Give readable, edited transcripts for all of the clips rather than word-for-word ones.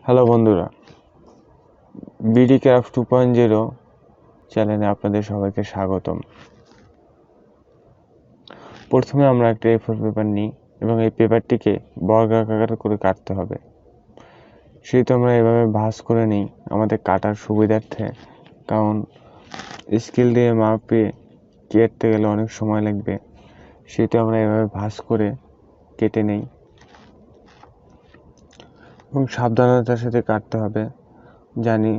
Hello বন্ধুরা, BD craft 2.0 চ্যানেলে আপনাদের সবাইকে স্বাগতম। প্রথমে আমরা একটা A4 পেপার নিই এবং এই পেপারটিকে বর্গাকার করে কাটতে হবে। সেহেতু আমরা এভাবে ভাঁজ করে নিই আমাদের কাটার সুবিধার্থে, কারণ স্কেল দিয়ে মাপে কেটে গেলে অনেক সময় লাগবে। সেহেতু আমরা এভাবে ভাঁজ করে কেটে নিই এবং সাবধানতার সাথে কাটতে হবে। জানি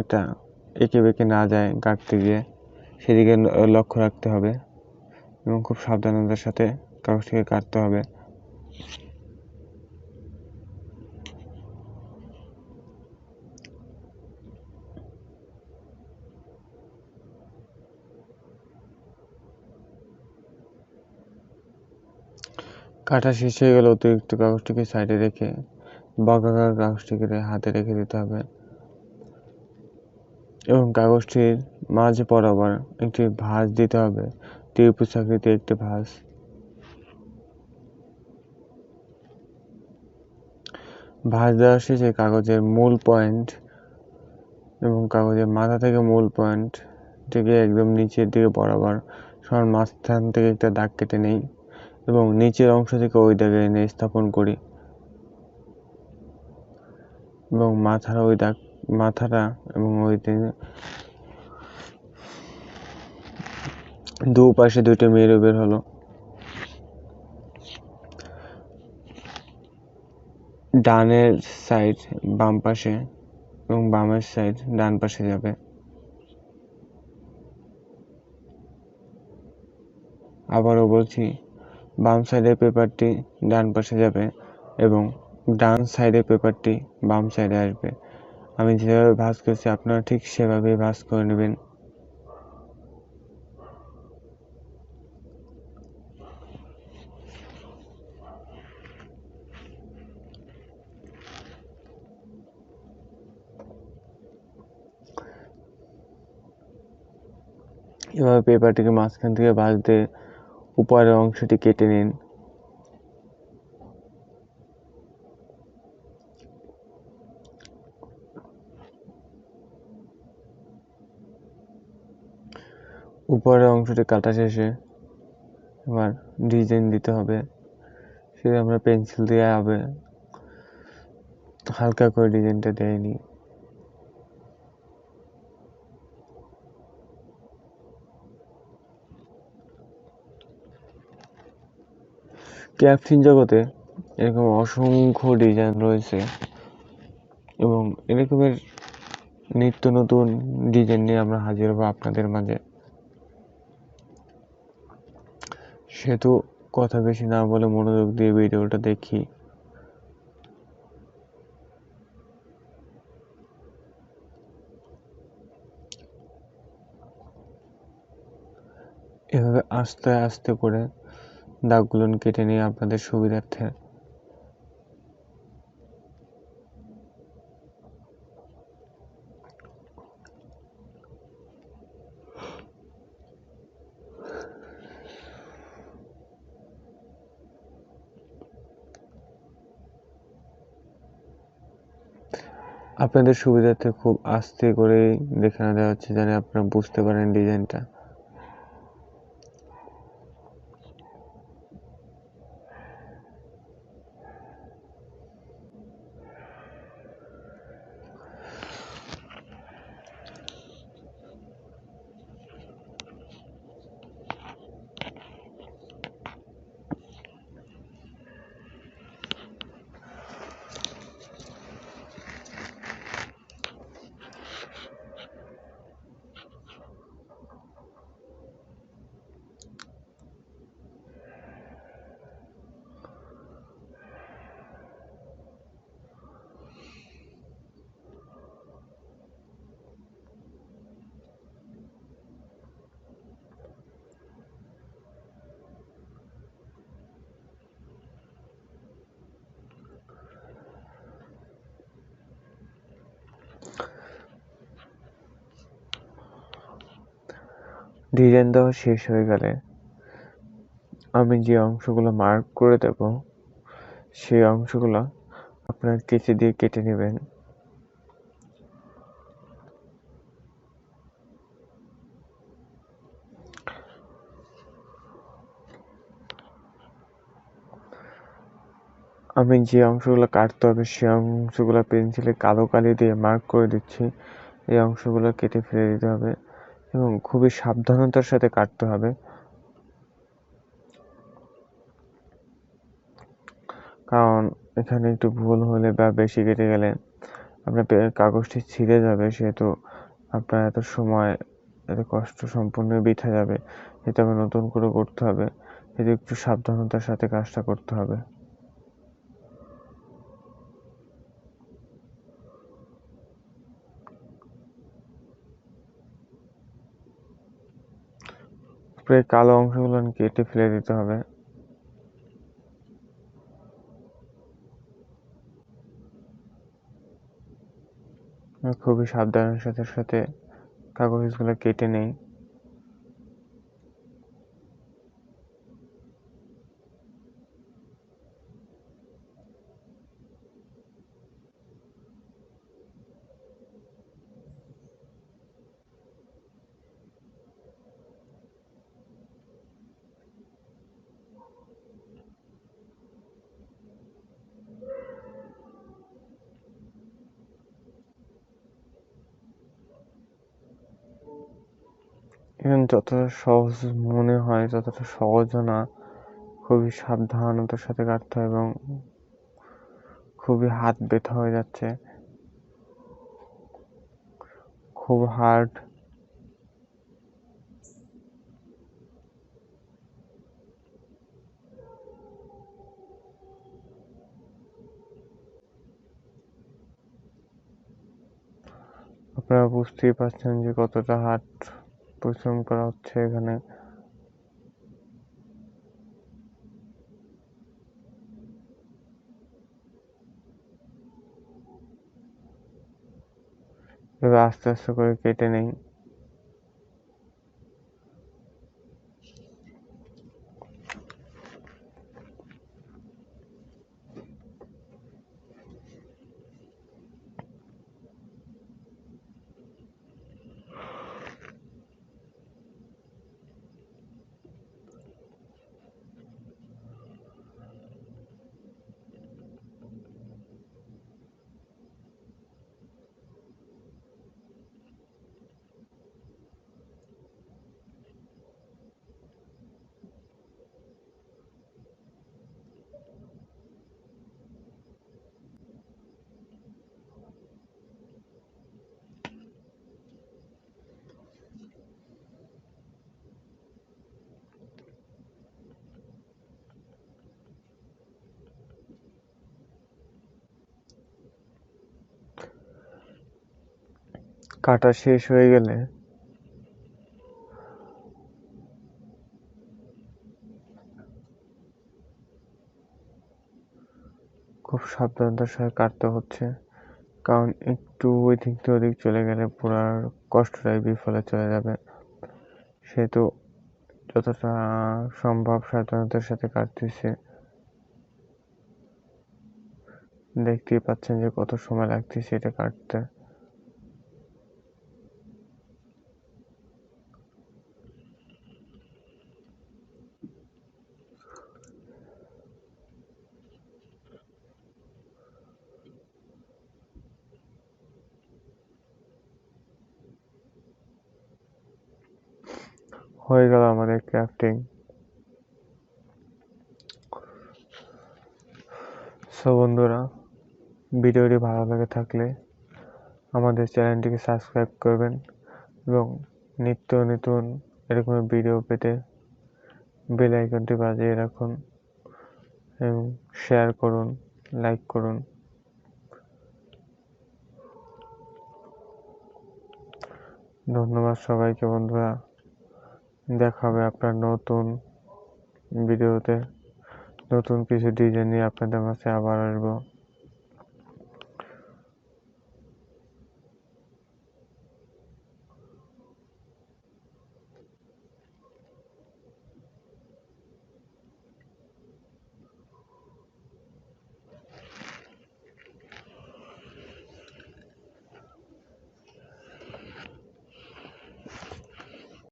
এটা এঁকে বেঁকে না যায় কাটতে গিয়ে, সেদিকে লক্ষ্য রাখতে হবে এবং খুব সাবধানতার সাথে কাগজটিকে কাটতে হবে। কাটা শেষ হয়ে গেলে অতিরিক্ত কাগজটিকে সাইডে রেখে বর্গাকার কাগজটিকে হাতে রেখে দিতে হবে এবং কাগজটির মাঝে বরাবর একটি ভাঁজ দিতে হবে, ত্রিভুজ আকৃতির একটি ভাঁজ। ভাঁজ দেওয়া শেষে কাগজের মূল পয়েন্ট এবং কাগজের মাথা থেকে মূল পয়েন্ট থেকে একদম নিচের দিকে বরাবর সমান মাঝখান থেকে একটা দাগ কেটে নেই এবং নিচের অংশ থেকে ওই দাগে এনে স্থাপন করি এবং মাথাটা এবং ওই দুপাশে দুইটা মেরু বের হলো। ডানের সাইড বাম পাশে এবং বামের সাইড ডান পাশে যাবে। আবারও বলছি, বাম সাইডের পেপারটি ডান পাশে যাবে এবং ডান সাইডের পেপারটি বাম সাইডে আসবে। আমি যেভাবে ভাঁজ করছি আপনারা ঠিক সেভাবেই ভাঁজ করে নেবেন। এভাবে পেপারটিকে মাঝখান থেকে ভাঁজ দিয়ে উপরের অংশটি কেটে নিন। উপরের অংশটি কাটা শেষে এবার ডিজাইন দিতে হবে। সেটা আমরা পেন্সিল দিয়ে হবে হালকা করে ডিজাইনটা দিয়ে নিই। ক্রাফটিং জগতে এরকম অসংখ্য ডিজাইন রয়েছে এবং এরকমের নিত্য নতুন ডিজাইন নিয়ে আমরা হাজির হব আপনাদের মাঝে। সেহেতু কথা বেশি না বলে মনোযোগ দিয়ে ভিডিওটা দেখি। এভাবে আস্তে আস্তে করে দাগগুলো কেটে নিয়ে আপনাদের সুবিধার্থে। আপনাদের সুবিধার্থে খুব আস্তে করে দেখানো দেওয়া হচ্ছে, যেন আপনারা বুঝতে পারেন ডিজাইনটা। ডিজাইন দেওয়া শেষ হয়ে গেলে আমি যে অংশগুলো মার্ক করে দেব সেই অংশগুলো আপনার কেচি দিয়ে কেটে নেবেন। আমি যে অংশগুলো কাটতে হবে সেই অংশগুলো পেন্সিলে কালো কালি দিয়ে মার্ক করে দিচ্ছি। এই অংশগুলো কেটে ফেলে দিতে হবে এবং খুবই সাবধানতার সাথে কাটতে হবে, কারণ এখানে একটু ভুল হলে বা বেশি কেটে গেলে আপনার কাগজটি ছিঁড়ে যাবে, সেহেতু আপনার এত সময় এত কষ্ট সম্পূর্ণ বৃথা যাবে। এটা আবার নতুন করে করতে হবে, এতে একটু সাবধানতার সাথে কাজটা করতে হবে। প্রায় কালো অংশগুলো কেটে ফেলে দিতে হবে। খুবই সাবধানের সাথে সাথে কাগজগুলো কেটে নেই। এখানে যতটা সহজ মনে হয় ততটা সহজও না, খুবই সাবধানতার সাথে কাটতে হয় এবং খুবই হাত ব্যথা হয়ে যাচ্ছে, খুব হার্ড। আপনারা বুঝতেই পারছেন যে কতটা হার্ড পরিশ্রম করা হচ্ছে এখানে। এবার আস্তে আস্তে করে কেটে নেই। কাটা শেষ হয়ে গেলে খুব সাবধানতার সাথে কাটতে হচ্ছে, কারণ একটু এদিক থেকে ওদিক চলে গেলে পুরো কষ্টটাই বিফলে চলে যাবে। সেহেতু যতটা সম্ভব সাবধানতার সাথে কাটতেছে। দেখতেই পাচ্ছেন যে কত সময় লাগতেছে এটা কাটতে। হয়ে গেল আমাদের ক্রাফটিং। সো বন্ধুরা, ভিডিওটি ভালো লাগে থাকলে আমাদের চ্যানেলটিকে সাবস্ক্রাইব করবেন এবং নিত্য নতুন এরকম ভিডিও পেতে বেল আইকনটি বাজিয়ে রাখুন এবং শেয়ার করুন, লাইক করুন। ধন্যবাদ সবাইকে বন্ধুরা। দেখা হবে আপনার নতুন ভিডিওতে, নতুন কিছু ডিজাইন নিয়ে আপনাদের মাঝে আবার আসবো।